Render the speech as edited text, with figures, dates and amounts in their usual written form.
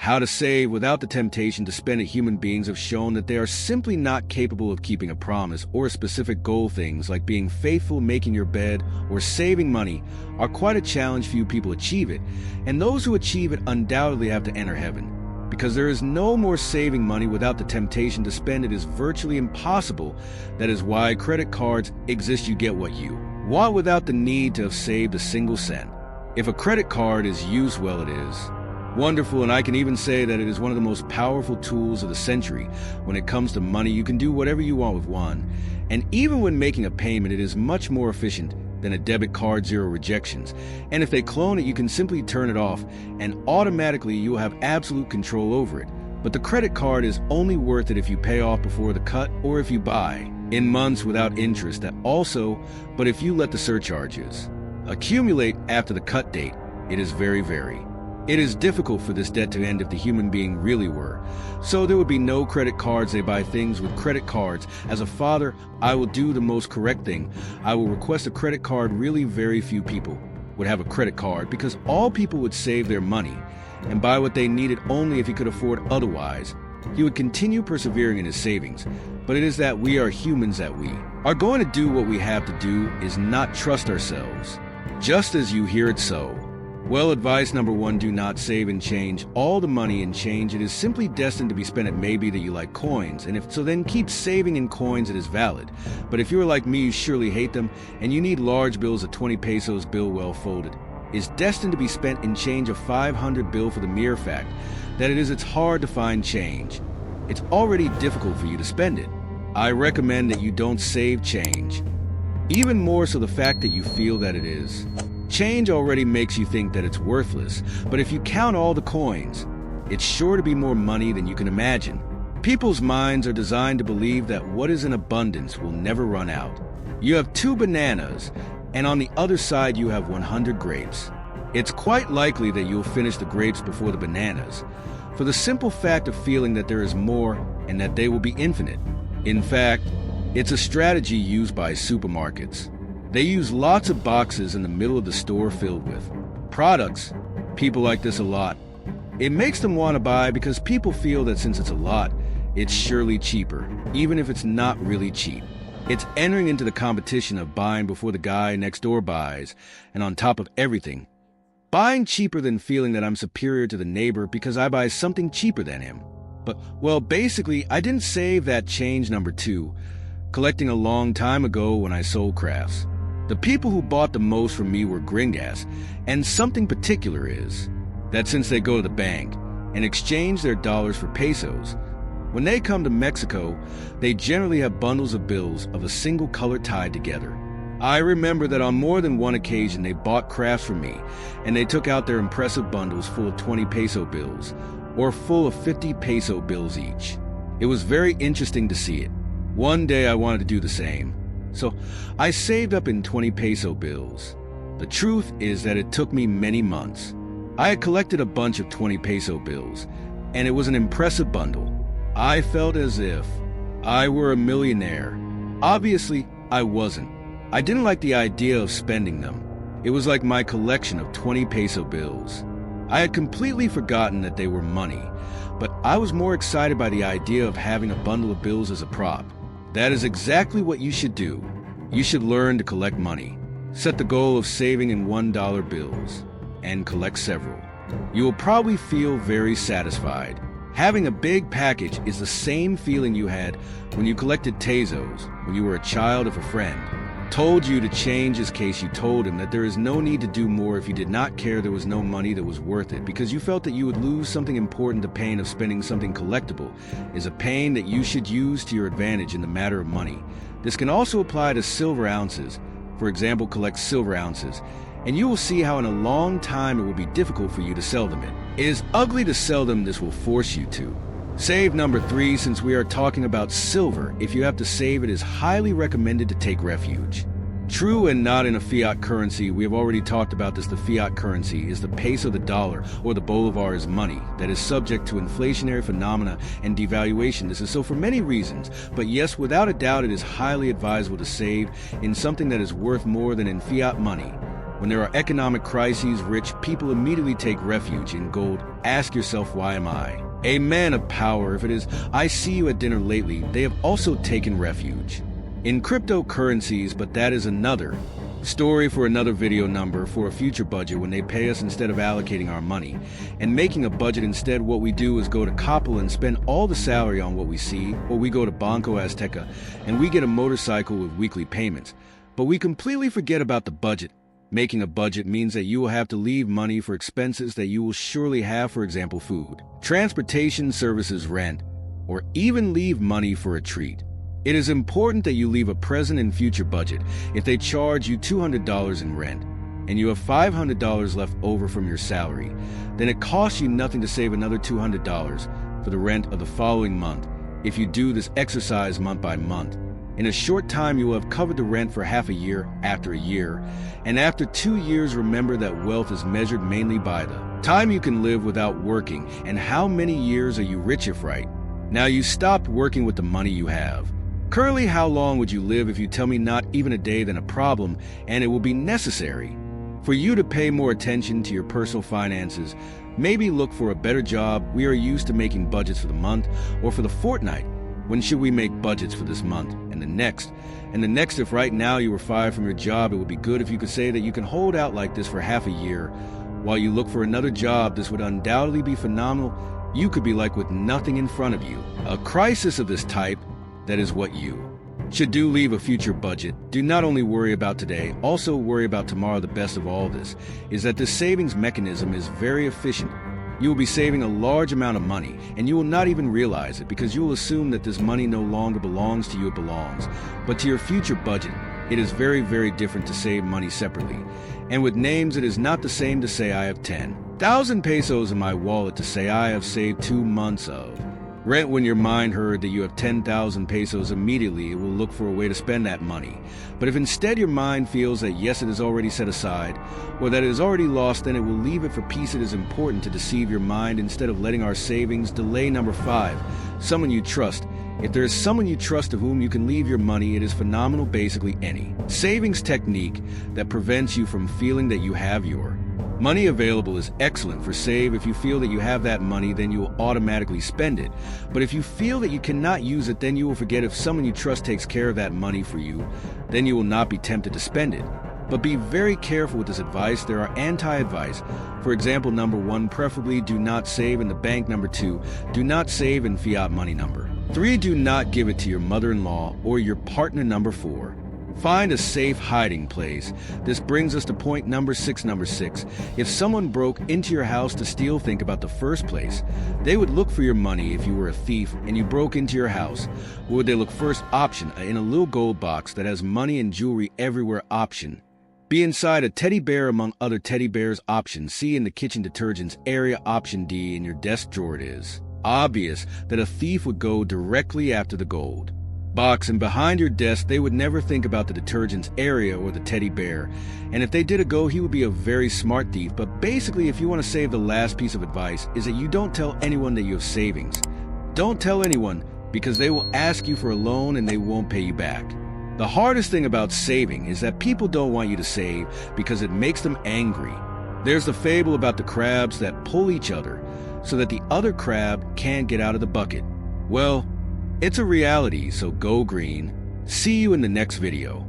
How to save without the temptation to spend it. Human beings have shown that they are simply not capable of keeping a promise or a specific goal. Things like being faithful, making your bed, or saving money are quite a challenge. Few people achieve it, and those who achieve it undoubtedly have to enter heaven. Because there is no more saving money without the temptation to spend it is virtually impossible. That is why credit cards exist. You get what you want without the need to have saved a single cent. If a credit card is used well, it is wonderful, and I can even say that it is one of the most powerful tools of the century. When it comes to money, you can do whatever you want with one, and even when making a payment, it is much more efficient than a debit card. Zero rejections, and if they clone it, you can simply turn it off, and automatically you will have absolute control over it. But the credit card is only worth it if you pay off before the cut, or if you buy in months without interest. That also, but if you let the surcharges accumulate after the cut date, it is It is difficult for this debt to end if the human being really were. So there would be no credit cards. They buy things with credit cards. As a father, I will do the most correct thing. I will request a credit card. Really, very few people would have a credit card because all people would save their money and buy what they needed only if he could afford otherwise. He would continue persevering in his savings. But it is that we are humans that we are going to do what we have to do is not trust ourselves. Just as you hear it so. Well, advice number 1, do not save in change. All the money in change, it is simply destined to be spent. It may be that you like coins, and if so, then keep saving in coins. It is valid. But if you're like me, you surely hate them, and you need large bills. A 20 pesos bill well folded is destined to be spent in change. A 500 bill, for the mere fact that it's hard to find change. It's already difficult for you to spend it. I recommend that you don't save change. Even more so, the fact that you feel that it is. Change already makes you think that it's worthless, but if you count all the coins, it's sure to be more money than you can imagine. People's minds are designed to believe that what is in abundance will never run out. You have 2 bananas, and on the other side you have 100 grapes. It's quite likely that you'll finish the grapes before the bananas, for the simple fact of feeling that there is more and that they will be infinite. In fact, it's a strategy used by supermarkets. They use lots of boxes in the middle of the store filled with products. People like this a lot. It makes them want to buy because people feel that since it's a lot, it's surely cheaper, even if it's not really cheap. It's entering into the competition of buying before the guy next door buys, and on top of everything, buying cheaper than feeling that I'm superior to the neighbor because I buy something cheaper than him. But, well, basically, I didn't save that change. Number 2, collecting a long time ago when I sold crafts. The people who bought the most from me were gringas, and something particular is that since they go to the bank and exchange their dollars for pesos, when they come to Mexico, they generally have bundles of bills of a single color tied together. I remember that on more than one occasion they bought crafts from me, and they took out their impressive bundles full of 20 peso bills, or full of 50 peso bills each. It was very interesting to see it. One day I wanted to do the same. So I saved up in 20 peso bills. The truth is that it took me many months. I had collected a bunch of 20 peso bills, and it was an impressive bundle. I felt as if I were a millionaire. Obviously, I wasn't. I didn't like the idea of spending them. It was like my collection of 20 peso bills. I had completely forgotten that they were money, but I was more excited by the idea of having a bundle of bills as a prop. That is exactly what you should do. You should learn to collect money. Set the goal of saving in $1 bills and collect several. You will probably feel very satisfied. Having a big package is the same feeling you had when you collected pesos when you were a child. If a friend told you to change his case, you told him that there is no need to do more. If you did not care, there was no money that was worth it because you felt that you would lose something important. The pain of spending something collectible is a pain that you should use to your advantage in the matter of money. This can also apply to silver ounces. For example, collect silver ounces, and you will see how in a long time it will be difficult for you to sell them. It is ugly to sell them. This will force you to save. Number 3, since we are talking about silver, if you have to save, it is highly recommended to take refuge. True, and not in a fiat currency. We have already talked about this. The fiat currency is the peso, the dollar, or the bolivar is money that is subject to inflationary phenomena and devaluation. This is so for many reasons, but yes, without a doubt, it is highly advisable to save in something that is worth more than in fiat money. When there are economic crises, rich people immediately take refuge in gold. Ask yourself, why am I? A man of power, if it is, I see you at dinner lately, they have also taken refuge in cryptocurrencies, but that is another story for another video number for a future budget when they pay us instead of allocating our money. And making a budget instead, what we do is go to Coppel and spend all the salary on what we see, or we go to Banco Azteca and we get a motorcycle with weekly payments. But we completely forget about the budget. Making a budget means that you will have to leave money for expenses that you will surely have, for example, food, transportation, services, rent, or even leave money for a treat. It is important that you leave a present and future budget. If they charge you $200 in rent and you have $500 left over from your salary, then it costs you nothing to save another $200 for the rent of the following month. If you do this exercise month by month, in a short time, you will have covered the rent for half a year, after a year, and after 2 years, remember that wealth is measured mainly by the time you can live without working, and how many years are you rich if right. Now you stopped working with the money you have. Currently, how long would you live if you tell me not even a day then a problem, and it will be necessary for you to pay more attention to your personal finances. Maybe look for a better job. We are used to making budgets for the month or for the fortnight. When should we make budgets for this month and the next? And the next, if right now you were fired from your job, it would be good if you could say that you can hold out like this for half a year while you look for another job. This would undoubtedly be phenomenal. You could be like with nothing in front of you. A crisis of this type, that is what you should do. Leave a future budget. Do not only worry about today, also worry about tomorrow. The best of all this is that this savings mechanism is very efficient. You will be saving a large amount of money, and you will not even realize it because you will assume that this money no longer belongs to you, it belongs. But to your future budget, it is very, very different to save money separately. And with names, it is not the same to say I have 10,000 pesos in my wallet to say I have saved 2 months of rent. When your mind heard that you have 10,000 pesos, immediately it will look for a way to spend that money. But if instead your mind feels that yes, it is already set aside, or that it is already lost, then it will leave it for peace. It is important to deceive your mind instead of letting our savings delay. Number 5, someone you trust. If there is someone you trust to whom you can leave your money, it is phenomenal. Basically any savings technique that prevents you from feeling that you have your money available is excellent for save. If you feel that you have that money, then you will automatically spend it. But if you feel that you cannot use it, then you will forget. If someone you trust takes care of that money for you, then you will not be tempted to spend it. But be very careful with this advice. There are anti-advice. For example, number 1, preferably do not save in the bank. Number 2, do not save in fiat money. Number 3, do not give it to your mother-in-law or your partner. Number 4, find a safe hiding place. This brings us to point number 6. Number 6, if someone broke into your house to steal, think about the first place they would look for your money. If you were a thief and you broke into your house, what would they look first? Option A, in a little gold box that has money and jewelry everywhere. Option B, inside a teddy bear among other teddy bears. Option C, in the kitchen detergents area. Option D, in your desk drawer. It is obvious that a thief would go directly after the gold box, and behind your desk they would never think about the detergents area or the teddy bear. And if they did he would be a very smart thief. But basically, if you want to save, the last piece of advice is that you don't tell anyone that you have savings. Don't tell anyone, because they will ask you for a loan and they won't pay you back. The hardest thing about saving is that people don't want you to save because it makes them angry. There's the fable about the crabs that pull each other so that the other crab can't get out of the bucket. Well, it's a reality, so go green. See you in the next video.